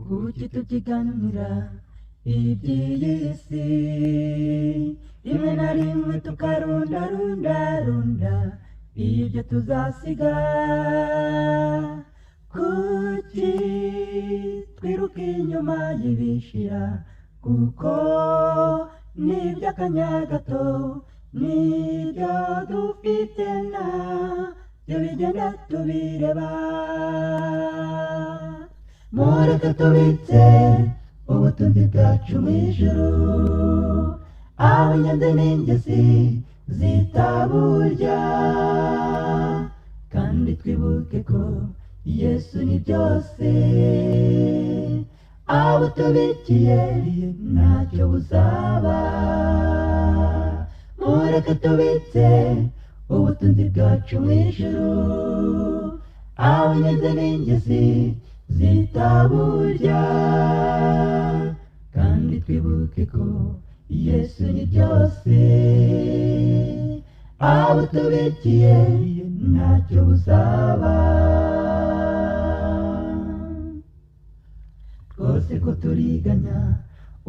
kuki tubyiganira iby'iyi si, rimwe na rimwe tukarundarunda ibyo tuzasiga. Kuki twiruka inyuma y'ibishira, kuko n'iby'akanya gato n'ibyo dufite nabyo bigenda tubireba. Mureke tubitse ubutunzi bwacu mu ijuru, aho inyanze n'ingezi zitaburya, kandi twibuke ko Yesu ni byose. Abo tubikiye ntacyo buzaba. Mureke tubitse ubutunzi bwacu mu ijuru, aho inyanze n'ingezi zitaburya, kandi twibuke ko Yesu ni byose. Abo tubikiye ntacyo buzaba. Twose ko turiganya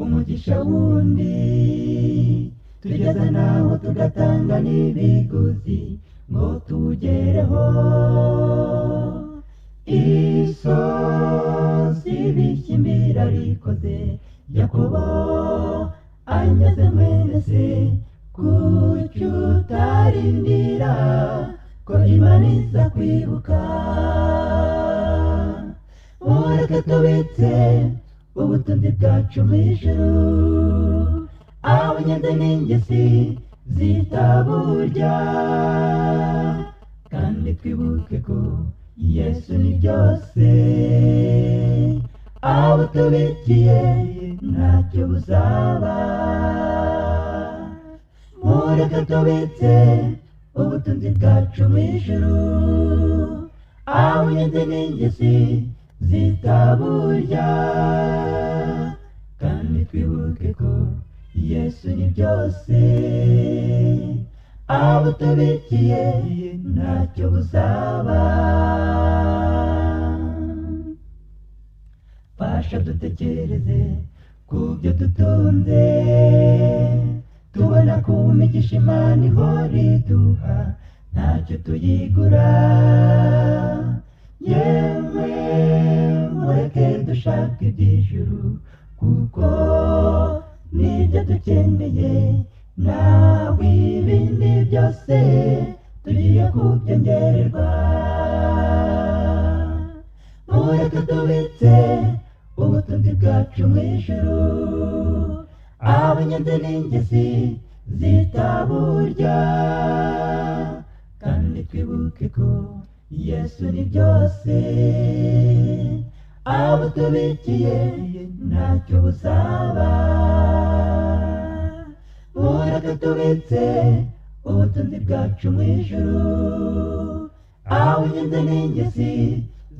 umugisha wundi, tugeza naho tugatanga n'ibiguzi ngo tuwugereho. Isosi bishyimira rikoze, Yakobo anyaze mwene se, kuki utarindira ko Imana iza kwibuka? Mureke tubitse ubutunzi bwacu mu ijuru, aho inyanze n'ingezi zitaburya, kandi twibuke ko Yesu ni byose. Abo tubikiye ntacyo buzaba. Mureke tubitse ubutunzi bwacu mu ijuru, aho inyanze n'ingezi zitaburya, kandi twibuke ko Yesu ni byose. Abo tubikiye ntacyo buzaba. Fasha dutekereze ku byo dutunze, tubona ko imigisha Imana ihora iduha ntacyo tuyigura. Yemwe mureke dushake iby'ijuru, kuko nibyo dukeneye, naho ibindi byose tugiye kubyongererwa. Mureke tubitse ubutunzi bwacu mu ijuru, aho inyanze n'ingezi zitaburya, kandi twibuke ko Yesu ni byose. Abo tubikiye ntacyo buzaba. Mureke tubitse ubutunzi bwacu mu ijuru, aho inyanze n'ingezi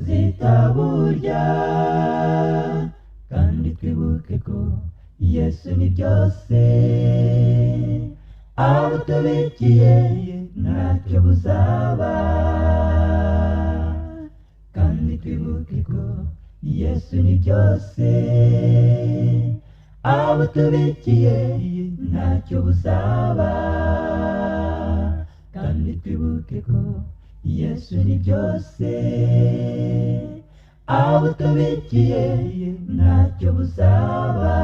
zitaburya, kandi twibuke ko Yesu ni byose. Abo tubikiye ntacyo buzaba, kandi twibuke ko Yesu ni byose. Abo tubikiye ntacyo buzaba, kandi twibuke ko Yesu ni byose. Abo tubikiye ntacyo buzaba.